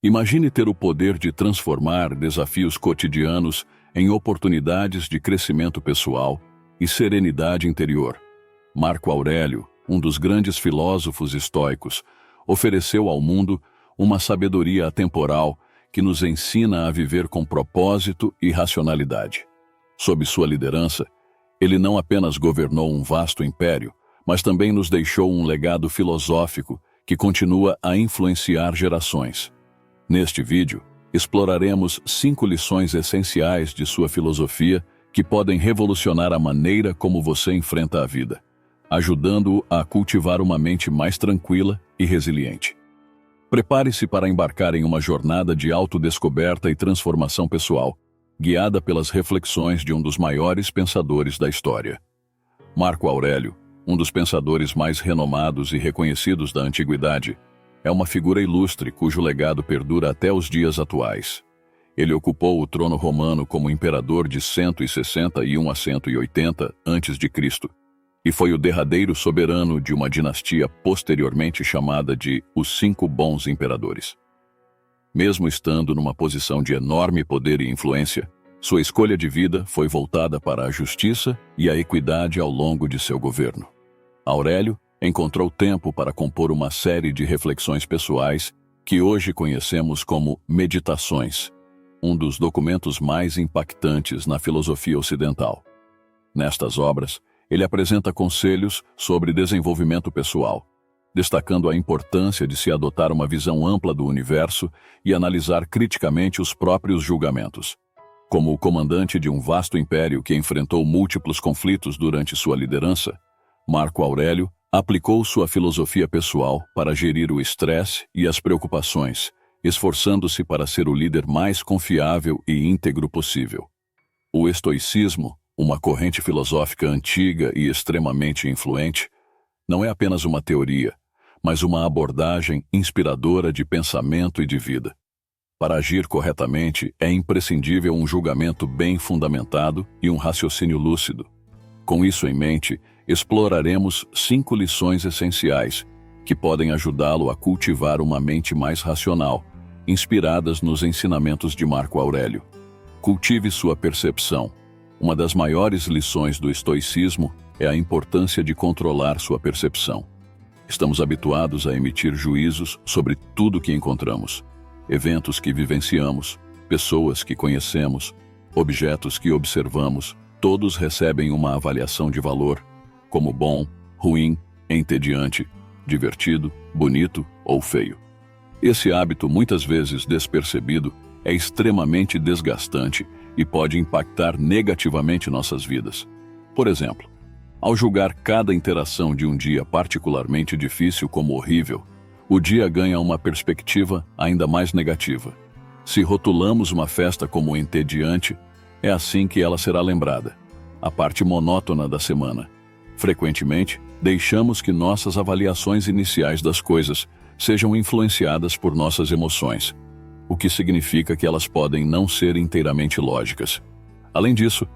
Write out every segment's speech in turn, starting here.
Imagine ter o poder de transformar desafios cotidianos em oportunidades de crescimento pessoal e serenidade interior. Marco Aurélio, um dos grandes filósofos estoicos, ofereceu ao mundo uma sabedoria atemporal que nos ensina a viver com propósito e racionalidade. Sob sua liderança, ele não apenas governou um vasto império, mas também nos deixou um legado filosófico que continua a influenciar gerações. Neste vídeo, exploraremos 5 lições essenciais de sua filosofia que podem revolucionar a maneira como você enfrenta a vida, ajudando-o a cultivar uma mente mais tranquila e resiliente. Prepare-se para embarcar em uma jornada de autodescoberta e transformação pessoal, guiada pelas reflexões de um dos maiores pensadores da história. Marco Aurélio, um dos pensadores mais renomados e reconhecidos da antiguidade, é uma figura ilustre cujo legado perdura até os dias atuais. Ele ocupou o trono romano como imperador de 161 a 180 a.C. e foi o derradeiro soberano de uma dinastia posteriormente chamada de os 5 Bons Imperadores. Mesmo estando numa posição de enorme poder e influência, sua escolha de vida foi voltada para a justiça e a equidade ao longo de seu governo. Aurélio encontrou tempo para compor uma série de reflexões pessoais que hoje conhecemos como Meditações, um dos documentos mais impactantes na filosofia ocidental. Nestas obras, ele apresenta conselhos sobre desenvolvimento pessoal, destacando a importância de se adotar uma visão ampla do universo e analisar criticamente os próprios julgamentos. Como o comandante de um vasto império que enfrentou múltiplos conflitos durante sua liderança, Marco Aurélio aplicou sua filosofia pessoal para gerir o estresse e as preocupações, esforçando-se para ser o líder mais confiável e íntegro possível. O estoicismo, uma corrente filosófica antiga e extremamente influente, não é apenas uma teoria, mas uma abordagem inspiradora de pensamento e de vida. Para agir corretamente, é imprescindível um julgamento bem fundamentado e um raciocínio lúcido. Com isso em mente, exploraremos 5 lições essenciais que podem ajudá-lo a cultivar uma mente mais racional, inspiradas nos ensinamentos de Marco Aurélio. Cultive sua percepção. Uma das maiores lições do estoicismo é a importância de controlar sua percepção. Estamos habituados a emitir juízos sobre tudo que encontramos. Eventos que vivenciamos, pessoas que conhecemos, objetos que observamos, todos recebem uma avaliação de valor, como bom, ruim, entediante, divertido, bonito ou feio. Esse hábito, muitas vezes despercebido, é extremamente desgastante e pode impactar negativamente nossas vidas. Por exemplo, ao julgar cada interação de um dia particularmente difícil como horrível, o dia ganha uma perspectiva ainda mais negativa. Se rotulamos uma festa como entediante, é assim que ela será lembrada, a parte monótona da semana. Frequentemente, deixamos que nossas avaliações iniciais das coisas sejam influenciadas por nossas emoções, o que significa que elas podem não ser inteiramente lógicas. Além disso,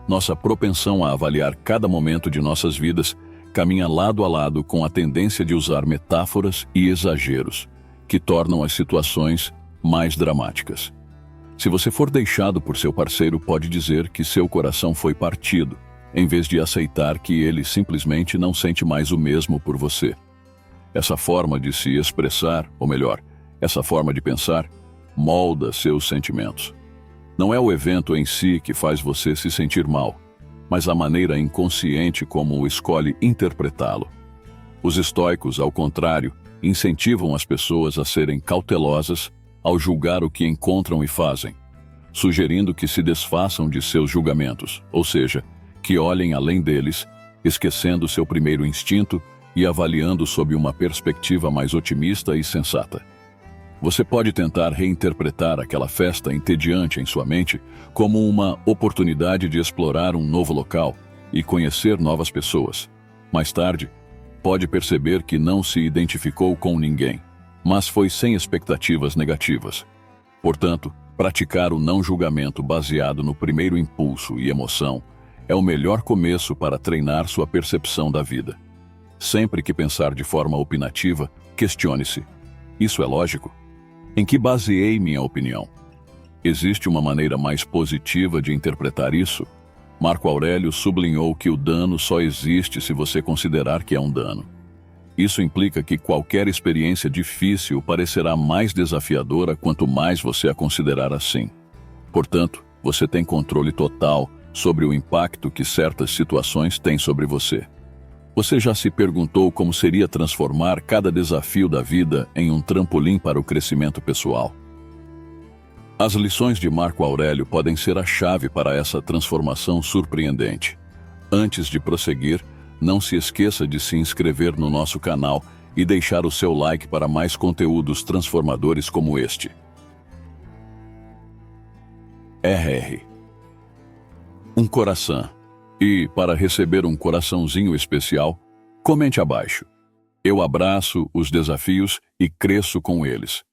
nossa propensão a avaliar cada momento de nossas vidas caminha lado a lado com a tendência de usar metáforas e exageros, que tornam as situações mais dramáticas. Se você for deixado por seu parceiro, pode dizer que seu coração foi partido, em vez de aceitar que ele simplesmente não sente mais o mesmo por você. Essa forma de se expressar, ou melhor, essa forma de pensar, molda seus sentimentos. Não é o evento em si que faz você se sentir mal, mas a maneira inconsciente como escolhe interpretá-lo. Os estoicos, ao contrário, incentivam as pessoas a serem cautelosas ao julgar o que encontram e fazem, sugerindo que se desfaçam de seus julgamentos, ou seja, que olhem além deles, esquecendo seu primeiro instinto e avaliando sob uma perspectiva mais otimista e sensata. Você pode tentar reinterpretar aquela festa entediante em sua mente como uma oportunidade de explorar um novo local e conhecer novas pessoas. Mais tarde, pode perceber que não se identificou com ninguém, mas foi sem expectativas negativas. Portanto, praticar o não julgamento baseado no primeiro impulso e emoção é o melhor começo para treinar sua percepção da vida. Sempre que pensar de forma opinativa, questione-se: isso é lógico? Em que baseei minha opinião? Existe uma maneira mais positiva de interpretar isso? Marco Aurélio sublinhou que o dano só existe se você considerar que é um dano. Isso implica que qualquer experiência difícil parecerá mais desafiadora quanto mais você a considerar assim. Portanto, você tem controle total sobre o impacto que certas situações têm sobre você. Você já se perguntou como seria transformar cada desafio da vida em um trampolim para o crescimento pessoal? As lições de Marco Aurélio podem ser a chave para essa transformação surpreendente. Antes de prosseguir, não se esqueça de se inscrever no nosso canal e deixar o seu like para mais conteúdos transformadores como este. Um coração. E, para receber um coraçãozinho especial, comente abaixo. Eu abraço os desafios e cresço com eles.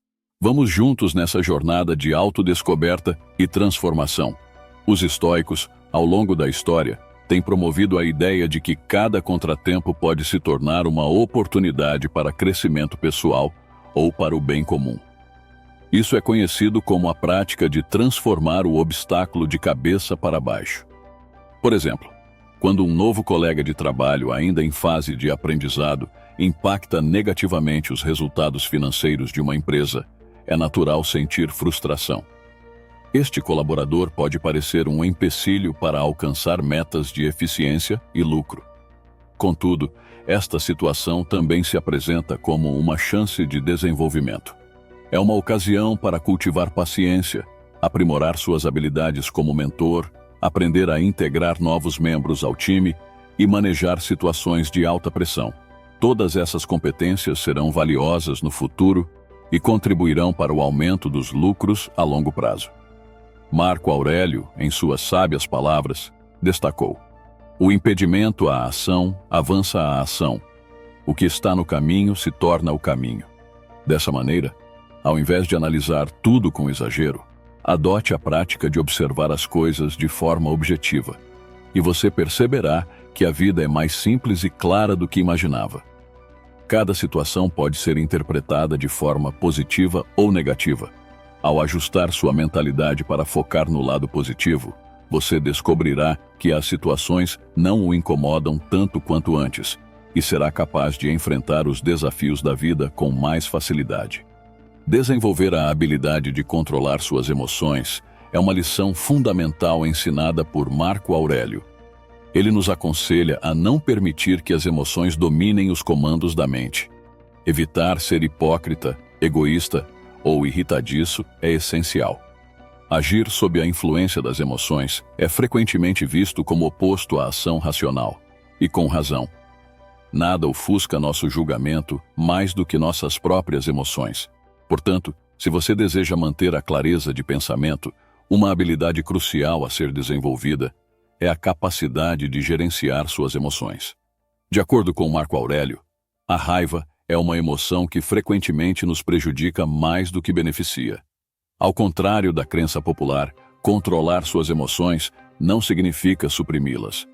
Vamos juntos nessa jornada de autodescoberta e transformação. Os estoicos, ao longo da história, têm promovido a ideia de que cada contratempo pode se tornar uma oportunidade para crescimento pessoal ou para o bem comum. Isso é conhecido como a prática de transformar o obstáculo de cabeça para baixo. Por exemplo, quando um novo colega de trabalho, ainda em fase de aprendizado, impacta negativamente os resultados financeiros de uma empresa, é natural sentir frustração. Este colaborador pode parecer um empecilho para alcançar metas de eficiência e lucro. Contudo, esta situação também se apresenta como uma chance de desenvolvimento. É uma ocasião para cultivar paciência, aprimorar suas habilidades como mentor, aprender a integrar novos membros ao time e manejar situações de alta pressão. Todas essas competências serão valiosas no futuro e contribuirão para o aumento dos lucros a longo prazo. Marco Aurélio, em suas sábias palavras, destacou: o impedimento à ação avança a ação. O que está no caminho se torna o caminho. Dessa maneira, ao invés de analisar tudo com exagero, adote a prática de observar as coisas de forma objetiva, e você perceberá que a vida é mais simples e clara do que imaginava. Cada situação pode ser interpretada de forma positiva ou negativa. Ao ajustar sua mentalidade para focar no lado positivo, você descobrirá que as situações não o incomodam tanto quanto antes e será capaz de enfrentar os desafios da vida com mais facilidade. Desenvolver a habilidade de controlar suas emoções é uma lição fundamental ensinada por Marco Aurélio. Ele nos aconselha a não permitir que as emoções dominem os comandos da mente. Evitar ser hipócrita, egoísta ou irritadiço é essencial. Agir sob a influência das emoções é frequentemente visto como oposto à ação racional, e com razão. Nada ofusca nosso julgamento mais do que nossas próprias emoções. Portanto, se você deseja manter a clareza de pensamento, uma habilidade crucial a ser desenvolvida é a capacidade de gerenciar suas emoções. De acordo com Marco Aurélio, a raiva é uma emoção que frequentemente nos prejudica mais do que beneficia. Ao contrário da crença popular, controlar suas emoções não significa suprimi-las.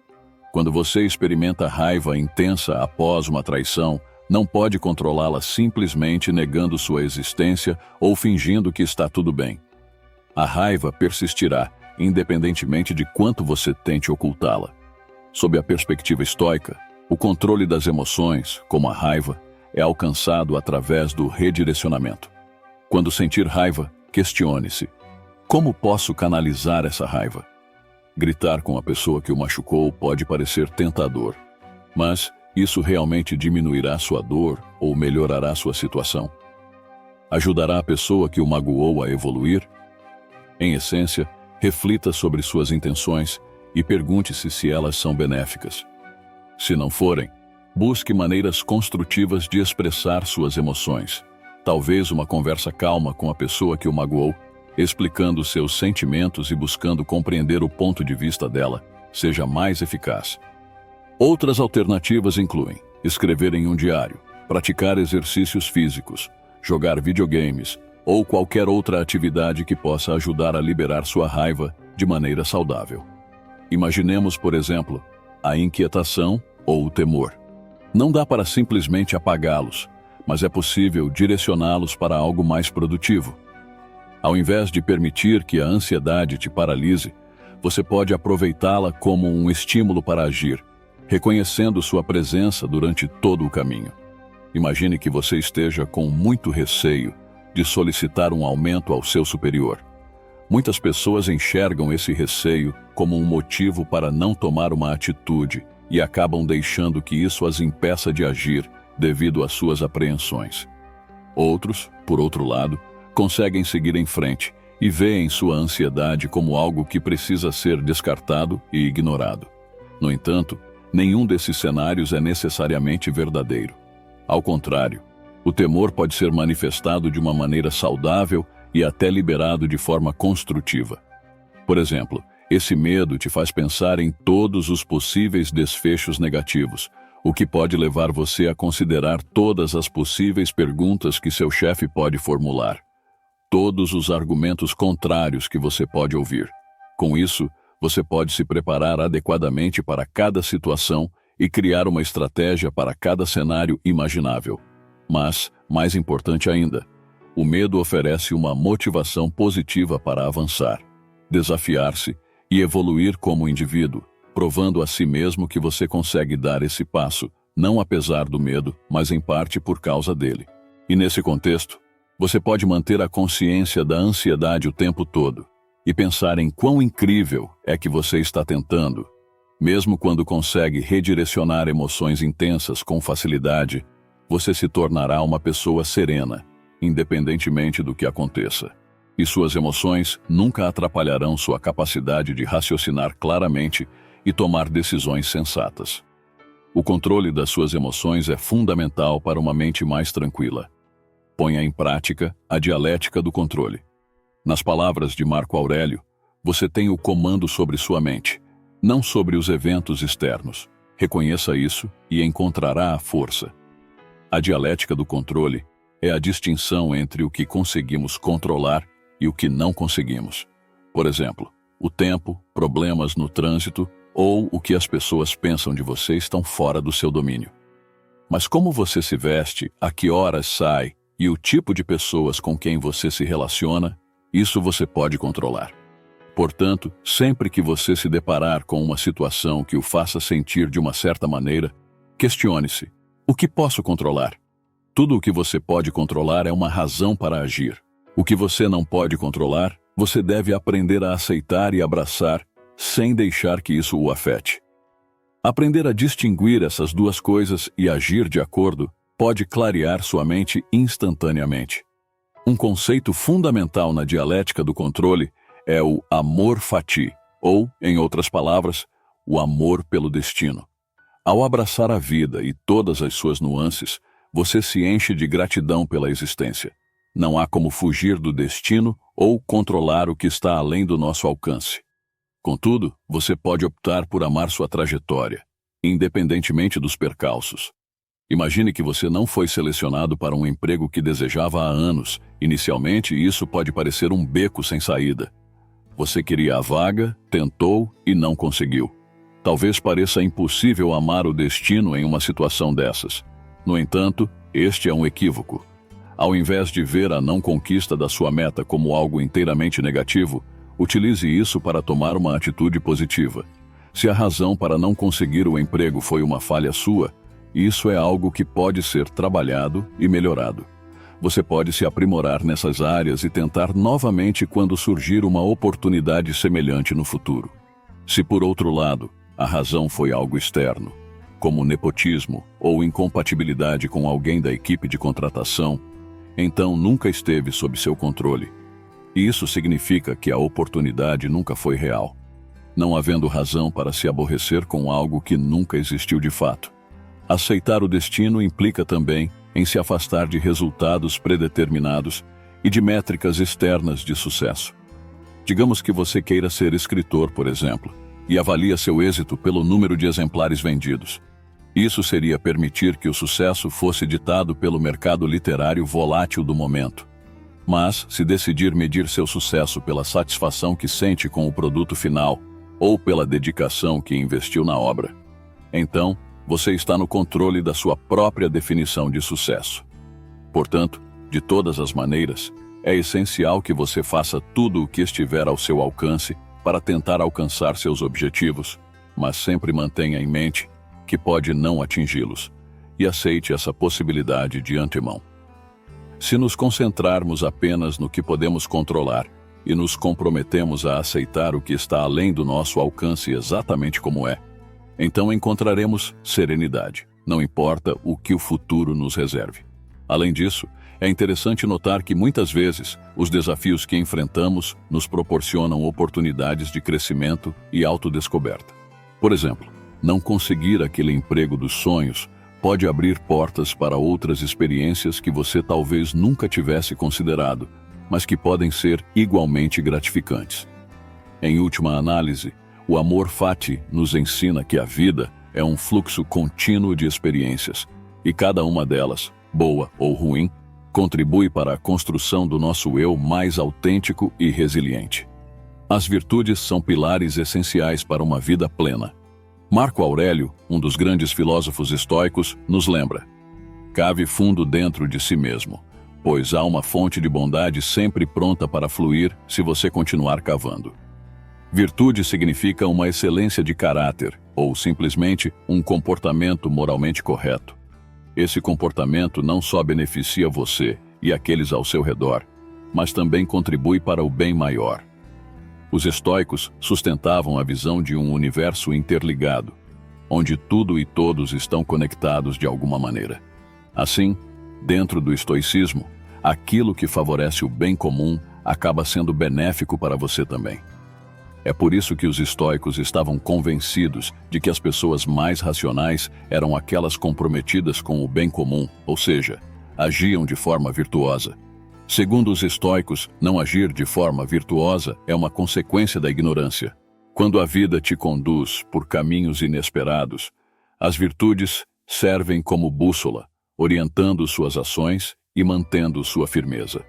Quando você experimenta raiva intensa após uma traição, não pode controlá-la simplesmente negando sua existência ou fingindo que está tudo bem. A raiva persistirá, independentemente de quanto você tente ocultá-la. Sob a perspectiva estoica, o controle das emoções, como a raiva, é alcançado através do redirecionamento. Quando sentir raiva, questione-se: como posso canalizar essa raiva? Gritar com a pessoa que o machucou pode parecer tentador, mas isso realmente diminuirá sua dor ou melhorará sua situação? Ajudará a pessoa que o magoou a evoluir? Em essência, reflita sobre suas intenções e pergunte-se se elas são benéficas. Se não forem, busque maneiras construtivas de expressar suas emoções. Talvez uma conversa calma com a pessoa que o magoou, explicando seus sentimentos e buscando compreender o ponto de vista dela, seja mais eficaz. Outras alternativas incluem escrever em um diário, praticar exercícios físicos, jogar videogames ou qualquer outra atividade que possa ajudar a liberar sua raiva de maneira saudável. Imaginemos, por exemplo, a inquietação ou o temor. Não dá para simplesmente apagá-los, mas é possível direcioná-los para algo mais produtivo. Ao invés de permitir que a ansiedade te paralise, você pode aproveitá-la como um estímulo para agir, reconhecendo sua presença durante todo o caminho. Imagine que você esteja com muito receio de solicitar um aumento ao seu superior. Muitas pessoas enxergam esse receio como um motivo para não tomar uma atitude e acabam deixando que isso as impeça de agir devido às suas apreensões. Outros, por outro lado, conseguem seguir em frente e veem sua ansiedade como algo que precisa ser descartado e ignorado. No entanto, nenhum desses cenários é necessariamente verdadeiro. Ao contrário, o temor pode ser manifestado de uma maneira saudável e até liberado de forma construtiva. Por exemplo, esse medo te faz pensar em todos os possíveis desfechos negativos, o que pode levar você a considerar todas as possíveis perguntas que seu chefe pode formular, todos os argumentos contrários que você pode ouvir. Com isso, você pode se preparar adequadamente para cada situação e criar uma estratégia para cada cenário imaginável. Mas, mais importante ainda, o medo oferece uma motivação positiva para avançar, desafiar-se e evoluir como indivíduo, provando a si mesmo que você consegue dar esse passo, não apesar do medo, mas em parte por causa dele. E nesse contexto, você pode manter a consciência da ansiedade o tempo todo e pensar em quão incrível é que você está tentando. Mesmo quando consegue redirecionar emoções intensas com facilidade, você se tornará uma pessoa serena, independentemente do que aconteça. E suas emoções nunca atrapalharão sua capacidade de raciocinar claramente e tomar decisões sensatas. O controle das suas emoções é fundamental para uma mente mais tranquila. Ponha em prática a dialética do controle. Nas palavras de Marco Aurélio, você tem o comando sobre sua mente, não sobre os eventos externos. Reconheça isso e encontrará a força. A dialética do controle é a distinção entre o que conseguimos controlar e o que não conseguimos. Por exemplo, o tempo, problemas no trânsito ou o que as pessoas pensam de você estão fora do seu domínio. Mas como você se veste, a que horas sai e o tipo de pessoas com quem você se relaciona, isso você pode controlar. Portanto, sempre que você se deparar com uma situação que o faça sentir de uma certa maneira, questione-se: o que posso controlar? Tudo o que você pode controlar é uma razão para agir. O que você não pode controlar, você deve aprender a aceitar e abraçar, sem deixar que isso o afete. Aprender a distinguir essas duas coisas e agir de acordo pode clarear sua mente instantaneamente. Um conceito fundamental na dialética do controle é o amor fati, ou, em outras palavras, o amor pelo destino. Ao abraçar a vida e todas as suas nuances, você se enche de gratidão pela existência. Não há como fugir do destino ou controlar o que está além do nosso alcance. Contudo, você pode optar por amar sua trajetória, independentemente dos percalços. Imagine que você não foi selecionado para um emprego que desejava há anos. Inicialmente, isso pode parecer um beco sem saída. Você queria a vaga, tentou e não conseguiu. Talvez pareça impossível amar o destino em uma situação dessas. No entanto, este é um equívoco. Ao invés de ver a não conquista da sua meta como algo inteiramente negativo, utilize isso para tomar uma atitude positiva. Se a razão para não conseguir o emprego foi uma falha sua, isso é algo que pode ser trabalhado e melhorado. Você pode se aprimorar nessas áreas e tentar novamente quando surgir uma oportunidade semelhante no futuro. Se, por outro lado, a razão foi algo externo, como nepotismo ou incompatibilidade com alguém da equipe de contratação, então nunca esteve sob seu controle. E isso significa que a oportunidade nunca foi real, não havendo razão para se aborrecer com algo que nunca existiu de fato. Aceitar o destino implica também em se afastar de resultados predeterminados e de métricas externas de sucesso. Digamos que você queira ser escritor, por exemplo, e avalia seu êxito pelo número de exemplares vendidos. Isso seria permitir que o sucesso fosse ditado pelo mercado literário volátil do momento. Mas, se decidir medir seu sucesso pela satisfação que sente com o produto final ou pela dedicação que investiu na obra, então, você está no controle da sua própria definição de sucesso. Portanto, de todas as maneiras, É essencial que você faça tudo o que estiver ao seu alcance para tentar alcançar seus objetivos, mas sempre mantenha em mente que pode não atingi-los e aceite essa possibilidade de antemão. Se nos concentrarmos apenas no que podemos controlar e nos comprometemos a aceitar o que está além do nosso alcance exatamente como é, então encontraremos serenidade, não importa o que o futuro nos reserve. Além disso, é interessante notar que muitas vezes os desafios que enfrentamos nos proporcionam oportunidades de crescimento e autodescoberta. Por exemplo, não conseguir aquele emprego dos sonhos pode abrir portas para outras experiências que você talvez nunca tivesse considerado, mas que podem ser igualmente gratificantes. Em última análise, o amor fati nos ensina que a vida é um fluxo contínuo de experiências, e cada uma delas, boa ou ruim, contribui para a construção do nosso eu mais autêntico e resiliente. As virtudes são pilares essenciais para uma vida plena. Marco Aurélio, um dos grandes filósofos estoicos, nos lembra: cave fundo dentro de si mesmo, pois há uma fonte de bondade sempre pronta para fluir se você continuar cavando. Virtude significa uma excelência de caráter, ou simplesmente um comportamento moralmente correto. Esse comportamento não só beneficia você e aqueles ao seu redor, mas também contribui para o bem maior. Os estoicos sustentavam a visão de um universo interligado, onde tudo e todos estão conectados de alguma maneira. Assim, dentro do estoicismo, aquilo que favorece o bem comum acaba sendo benéfico para você também. É por isso que os estoicos estavam convencidos de que as pessoas mais racionais eram aquelas comprometidas com o bem comum, ou seja, agiam de forma virtuosa. Segundo os estoicos, não agir de forma virtuosa é uma consequência da ignorância. Quando a vida te conduz por caminhos inesperados, as virtudes servem como bússola, orientando suas ações e mantendo sua firmeza.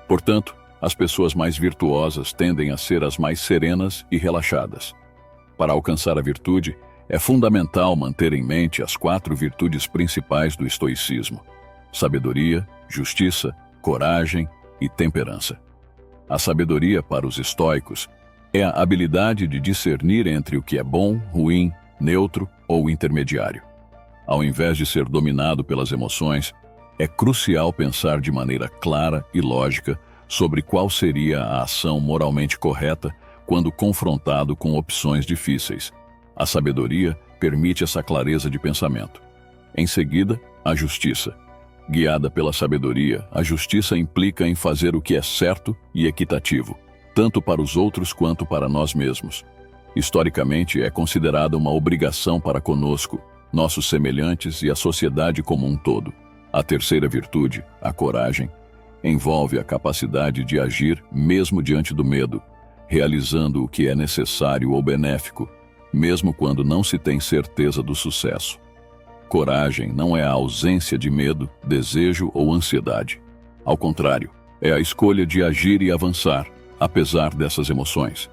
Portanto, as pessoas mais virtuosas tendem a ser as mais serenas e relaxadas. Para alcançar a virtude, é fundamental manter em mente as 4 virtudes principais do estoicismo: sabedoria, justiça, coragem e temperança. A sabedoria para os estoicos é a habilidade de discernir entre o que é bom, ruim, neutro ou intermediário. Ao invés de ser dominado pelas emoções, é crucial pensar de maneira clara e lógica sobre qual seria a ação moralmente correta quando confrontado com opções difíceis. A sabedoria permite essa clareza de pensamento. Em seguida, a justiça. Guiada pela sabedoria, a justiça implica em fazer o que é certo e equitativo, tanto para os outros quanto para nós mesmos. Historicamente, é considerada uma obrigação para conosco, nossos semelhantes e a sociedade como um todo. A terceira virtude, a coragem, envolve a capacidade de agir mesmo diante do medo, realizando o que é necessário ou benéfico, mesmo quando não se tem certeza do sucesso. Coragem não é a ausência de medo, desejo ou ansiedade. Ao contrário, é a escolha de agir e avançar, apesar dessas emoções.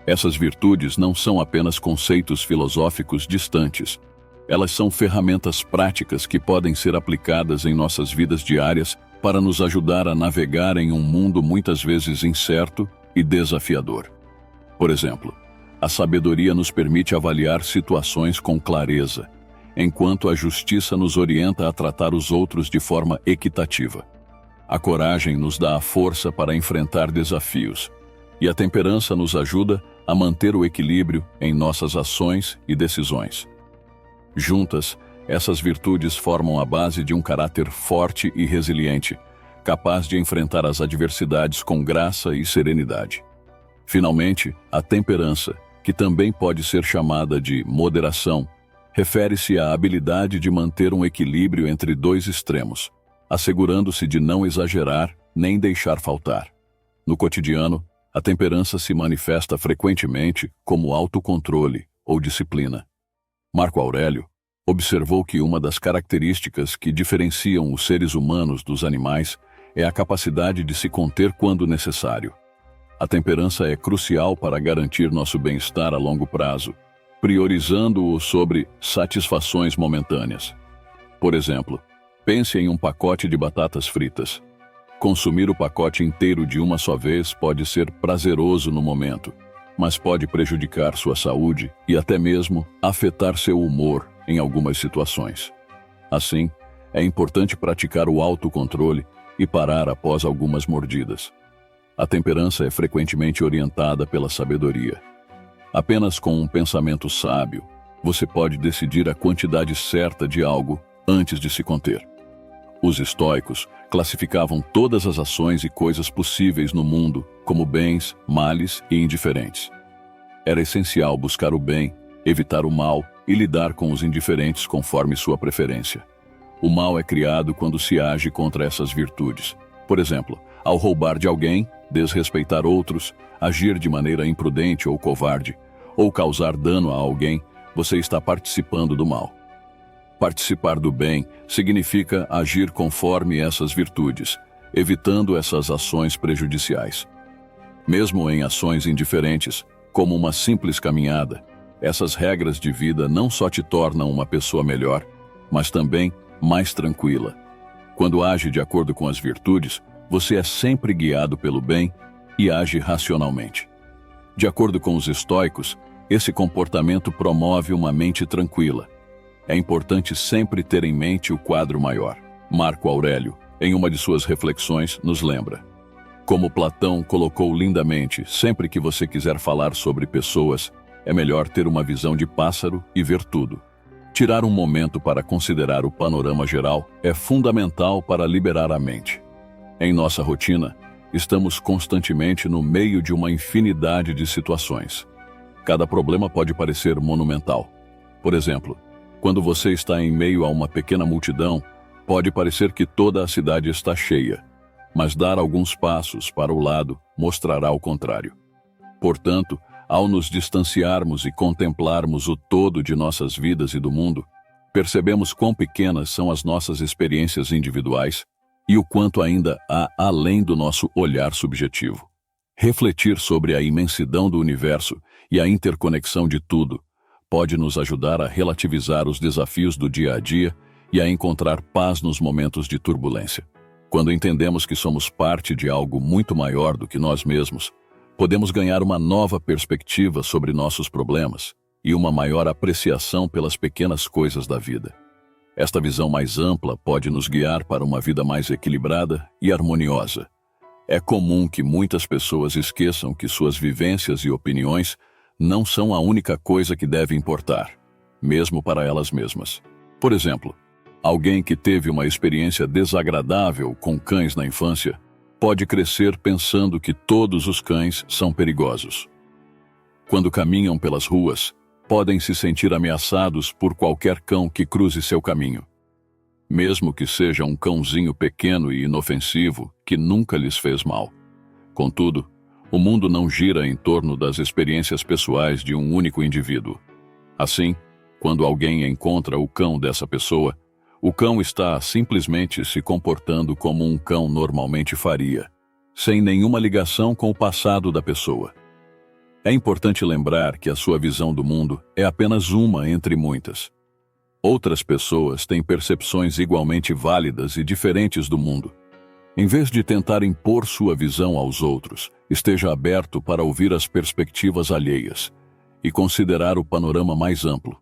Essas virtudes não são apenas conceitos filosóficos distantes. Elas são ferramentas práticas que podem ser aplicadas em nossas vidas diárias para nos ajudar a navegar em um mundo muitas vezes incerto e desafiador. Por exemplo, a sabedoria nos permite avaliar situações com clareza, enquanto a justiça nos orienta a tratar os outros de forma equitativa. A coragem nos dá a força para enfrentar desafios, e a temperança nos ajuda a manter o equilíbrio em nossas ações e decisões. Juntas, essas virtudes formam a base de um caráter forte e resiliente, capaz de enfrentar as adversidades com graça e serenidade. Finalmente, a temperança, que também pode ser chamada de moderação, refere-se à habilidade de manter um equilíbrio entre 2 extremos, assegurando-se de não exagerar nem deixar faltar. No cotidiano, a temperança se manifesta frequentemente como autocontrole ou disciplina. Marco Aurélio observou que uma das características que diferenciam os seres humanos dos animais é a capacidade de se conter quando necessário. A temperança é crucial para garantir nosso bem-estar a longo prazo, priorizando-o sobre satisfações momentâneas. Por exemplo, pense em um pacote de batatas fritas. Consumir o pacote inteiro de uma só vez pode ser prazeroso no momento, mas pode prejudicar sua saúde e até mesmo afetar seu humor em algumas situações. Assim, é importante praticar o autocontrole e parar após algumas mordidas. A temperança é frequentemente orientada pela sabedoria. Apenas com um pensamento sábio, você pode decidir a quantidade certa de algo antes de se conter. Os estoicos classificavam todas as ações e coisas possíveis no mundo como bens, males e indiferentes. Era essencial buscar o bem, evitar o mal e lidar com os indiferentes conforme sua preferência. O mal é criado quando se age contra essas virtudes. Por exemplo, ao roubar de alguém, desrespeitar outros, agir de maneira imprudente ou covarde, ou causar dano a alguém, você está participando do mal. Participar do bem significa agir conforme essas virtudes, evitando essas ações prejudiciais. Mesmo em ações indiferentes, como uma simples caminhada, essas regras de vida não só te tornam uma pessoa melhor, mas também mais tranquila. Quando age de acordo com as virtudes, você é sempre guiado pelo bem e age racionalmente. De acordo com os estoicos, esse comportamento promove uma mente tranquila. É importante sempre ter em mente o quadro maior. Marco Aurélio, em uma de suas reflexões, nos lembra: como Platão colocou lindamente, sempre que você quiser falar sobre pessoas, é melhor ter uma visão de pássaro e ver tudo. Tirar um momento para considerar o panorama geral é fundamental para liberar a mente. Em nossa rotina, estamos constantemente no meio de uma infinidade de situações. Cada problema pode parecer monumental. Por exemplo, quando você está em meio a uma pequena multidão, pode parecer que toda a cidade está cheia, mas dar alguns passos para o lado mostrará o contrário. Portanto, ao nos distanciarmos e contemplarmos o todo de nossas vidas e do mundo, percebemos quão pequenas são as nossas experiências individuais e o quanto ainda há além do nosso olhar subjetivo. Refletir sobre a imensidão do universo e a interconexão de tudo pode nos ajudar a relativizar os desafios do dia a dia e a encontrar paz nos momentos de turbulência. Quando entendemos que somos parte de algo muito maior do que nós mesmos, podemos ganhar uma nova perspectiva sobre nossos problemas e uma maior apreciação pelas pequenas coisas da vida. Esta visão mais ampla pode nos guiar para uma vida mais equilibrada e harmoniosa. É comum que muitas pessoas esqueçam que suas vivências e opiniões não são a única coisa que deve importar, mesmo para elas mesmas. Por exemplo, alguém que teve uma experiência desagradável com cães na infância pode crescer pensando que todos os cães são perigosos. Quando caminham pelas ruas, podem se sentir ameaçados por qualquer cão que cruze seu caminho. Mesmo que seja um cãozinho pequeno e inofensivo que nunca lhes fez mal. Contudo, o mundo não gira em torno das experiências pessoais de um único indivíduo. Assim, quando alguém encontra o cão dessa pessoa, o cão está simplesmente se comportando como um cão normalmente faria, sem nenhuma ligação com o passado da pessoa. É importante lembrar que a sua visão do mundo é apenas uma entre muitas. Outras pessoas têm percepções igualmente válidas e diferentes do mundo. Em vez de tentar impor sua visão aos outros, esteja aberto para ouvir as perspectivas alheias e considerar o panorama mais amplo.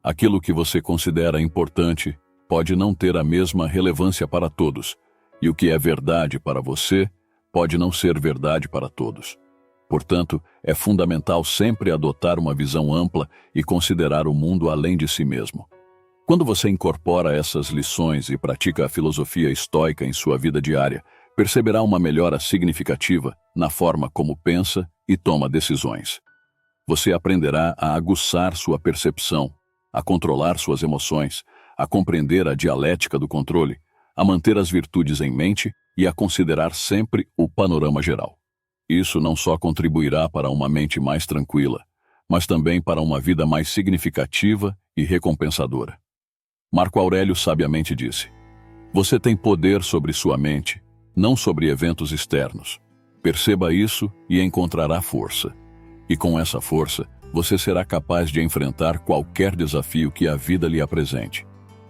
Aquilo que você considera importante pode não ter a mesma relevância para todos, e o que é verdade para você pode não ser verdade para todos. Portanto, é fundamental sempre adotar uma visão ampla e considerar o mundo além de si mesmo. Quando você incorpora essas lições e pratica a filosofia estoica em sua vida diária, perceberá uma melhora significativa na forma como pensa e toma decisões. Você aprenderá a aguçar sua percepção, a controlar suas emoções, a compreender a dialética do controle, a manter as virtudes em mente e a considerar sempre o panorama geral. Isso não só contribuirá para uma mente mais tranquila, mas também para uma vida mais significativa e recompensadora. Marco Aurélio sabiamente disse: você tem poder sobre sua mente, não sobre eventos externos. Perceba isso e encontrará força. E com essa força, você será capaz de enfrentar qualquer desafio que a vida lhe apresente.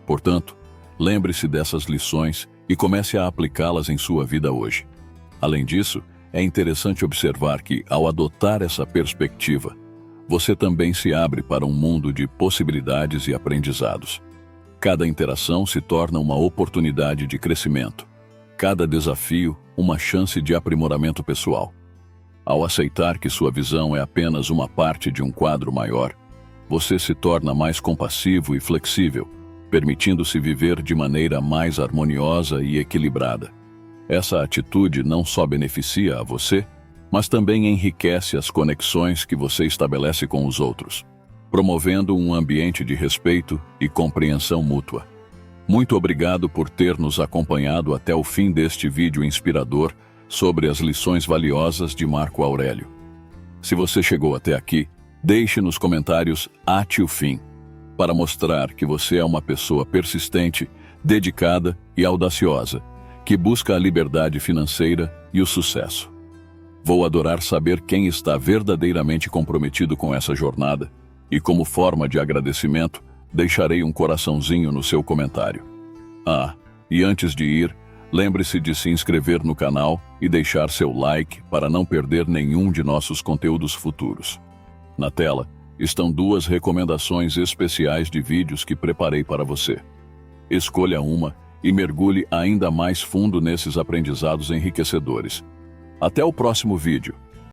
Portanto, lembre-se dessas lições e comece a aplicá-las em sua vida hoje. Além disso, é interessante observar que, ao adotar essa perspectiva, você também se abre para um mundo de possibilidades e aprendizados. Cada interação se torna uma oportunidade de crescimento. Cada desafio, uma chance de aprimoramento pessoal. Ao aceitar que sua visão é apenas uma parte de um quadro maior, você se torna mais compassivo e flexível, permitindo-se viver de maneira mais harmoniosa e equilibrada. Essa atitude não só beneficia a você, mas também enriquece as conexões que você estabelece com os outros, promovendo um ambiente de respeito e compreensão mútua. Muito obrigado por ter nos acompanhado até o fim deste vídeo inspirador sobre as lições valiosas de Marco Aurélio. Se você chegou até aqui, deixe nos comentários "ate o fim", para mostrar que você é uma pessoa persistente, dedicada e audaciosa, que busca a liberdade financeira e o sucesso. Vou adorar saber quem está verdadeiramente comprometido com essa jornada e, como forma de agradecimento, deixarei um coraçãozinho no seu comentário. E antes de ir, lembre-se de se inscrever no canal e deixar seu like para não perder nenhum de nossos conteúdos futuros. Na tela estão 2 recomendações especiais de vídeos que preparei para você. Escolha uma e mergulhe ainda mais fundo nesses aprendizados enriquecedores. Até o próximo vídeo!